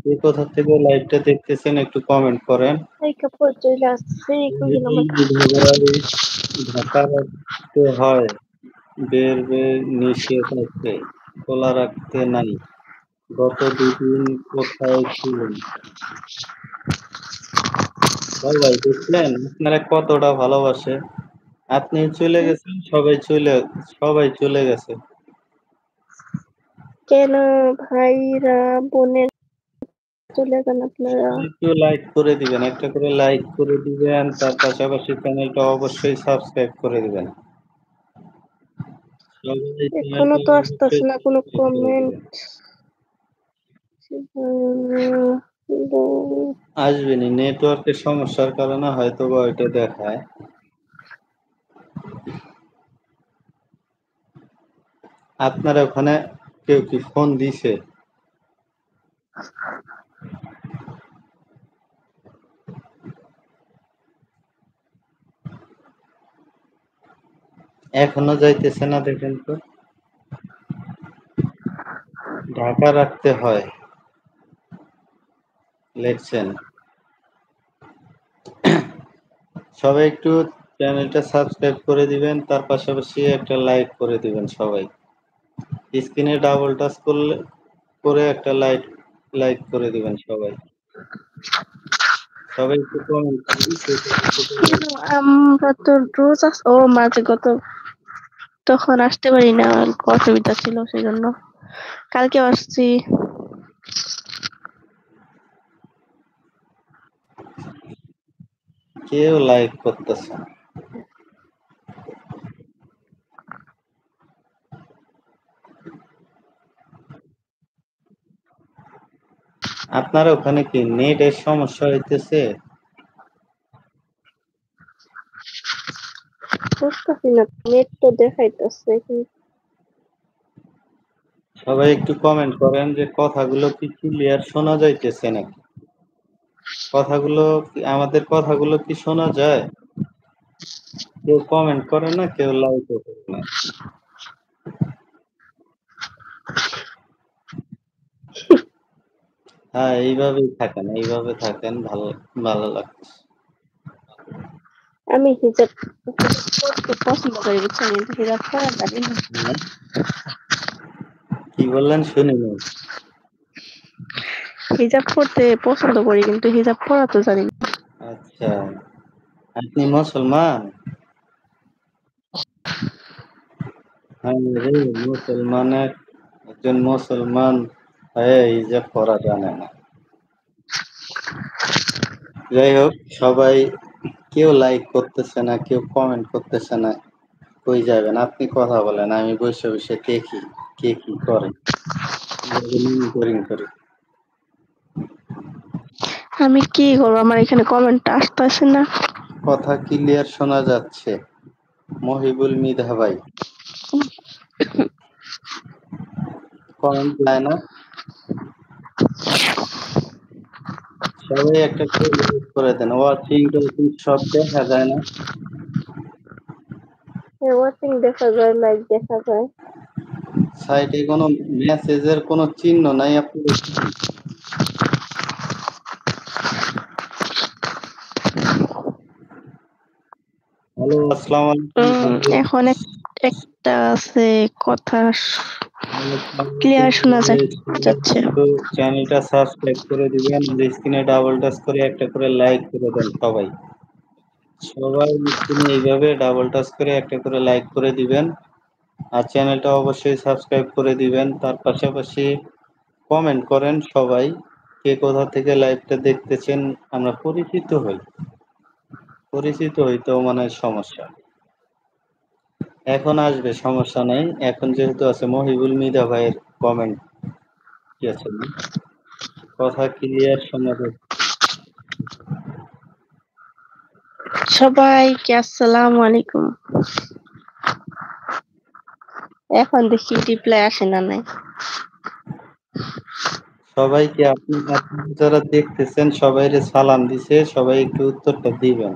কে কোথা থেকে লাইভটা দেখতেছেন একটু কমেন্ট করেন। এই কাপড় চলে আসছে কইলাম ঢাকা রাখতে হয়, বের নিষেধ আছে, খোলা রাখতে নাই। গত দুদিন কোথায় ছিলেন? ভাই দেখলেন আপনারা কতটা ভালোবাসে। আপনি চলে গেছেন, সবাই চলে গেছে। কেন ভাইরা বোনের চলে যান আপনারা? একটু লাইক করে দিবেন, একটা করে লাইক করে দিবেন, তার পাশাপাশি চ্যানেলটা অবশ্যই সাবস্ক্রাইব করে দিবেন। সবাই এখনো চ্যানেলটা তো আসতেছে অবশ্যই না কোনো সাবস্ক্রাইব করে কমেন্ট। দিবেন। আসবেনি, নেটওয়ার্কের সমস্যার কারণে হয়তো বা ওইটা দেখায়। আপনার ওখানে কেউ কি ফোন দিছে? এখনো যাইতেছে না, দেখেন তো। ঢাকা রাখতে হয় লিখছেন। সবাই একটু চ্যানেলটা সাবস্ক্রাইব করে দিবেন, তার পাশাপাশি একটা লাইক করে দিবেন সবাই। স্ক্রিনে ডাবল টাচ করে একটা লাইক করে দিবেন সবাই। সবাই একটু কমেন্ট করুন। আমরা তো রোজ ও মাঝে তখন আসতে পারি না, অসুবিধা ছিল সেই জন্য। কালকে আসছি। কেউ লাইক করতেছে না। আপনার ওখানে কি নেটের সমস্যা হইতেছে? বুঝতেছি না, নেট তো দেখাইতেছে। সবাই একটু কমেন্ট করেন যে কথাগুলো কি ক্লিয়ার শোনা যাইতেছে নাকি। আমাদের কথাগুলো কি শোনা যায়? কেউ কমেন্ট করে না, কেউ লাইকও করে না। হ্যাঁ, এইভাবে থাকেন, ভালো ভালো লাগছে। আমি হিজাব পরতে পছন্দ করি, বুঝছেন, কিন্তু হিজাব পরা জানি না। কি বললেন শুনিনি। হিজাব পরতে পছন্দ করি কিন্তু হিজাব পরা তো জানি না। আচ্ছা, আপনি মুসলমান? হ্যাঁ রে, একজন মুসলমান হয়ে হিজাব পরা জানে না। যাই হোক, সবাই কেউ লাইক করতেছে না, কেউ কমেন্ট করতেছে না। কই যাবেন আপনি? কথা বলেন, আমি বসে বসে দেখি কে কি করে। মনিটরিং করি। আমি কি করবো, আমার এখানে কমেন্ট আসতেছে না। কথা ক্লিয়ার শোনা যাচ্ছে। মহিবুল মৃধা ভাই কমেন্ট যায় না। সবাই একটা করে লাইক করে দেন। ওয়াচিং টোচিং সব দেখা যায় না। ওয়াচিং দেখা যায়, লাইক দেখা যায়। সাইটে কোনো মেসেজের কোনো চিহ্ন নাই আপনি? হ্যালো, আসসালামু আলাইকুম। এখন একটা আছে, কথা ক্লিয়ার শোনা যাচ্ছে। চ্যানেলটা সাবস্ক্রাইব করে দিবেন, স্ক্রিনে ডাবল টাচ করে একটা করে লাইক করে দেন সবাই। সবাই স্ক্রিনে এইভাবে ডাবল টাচ করে একটা করে লাইক করে দিবেন, আর চ্যানেলটা অবশ্যই সাবস্ক্রাইব করে দিবেন। তার পাশাপাশি কমেন্ট করেন সবাই, কে কোথা থেকে লাইভটা দেখতেছেন। আমরা পরিচিত হইতেও মানে সমস্যা। এখন আসবে, সমস্যা নাই। এখন যেহেতু আছে মহিবুল মৃধা ভাইয়ের কমেন্ট কি আছে না? কথা ক্লিয়ার শোনা যাচ্ছে। সবাইকে আসসালামু আলাইকুম। এখন দেখি রিপ্লাই আসে না নাই। সবাইকে আপনি যারা দেখতেছেন সবাইরে সালাম দিছে, সবাই একটু উত্তরটা দিবেন।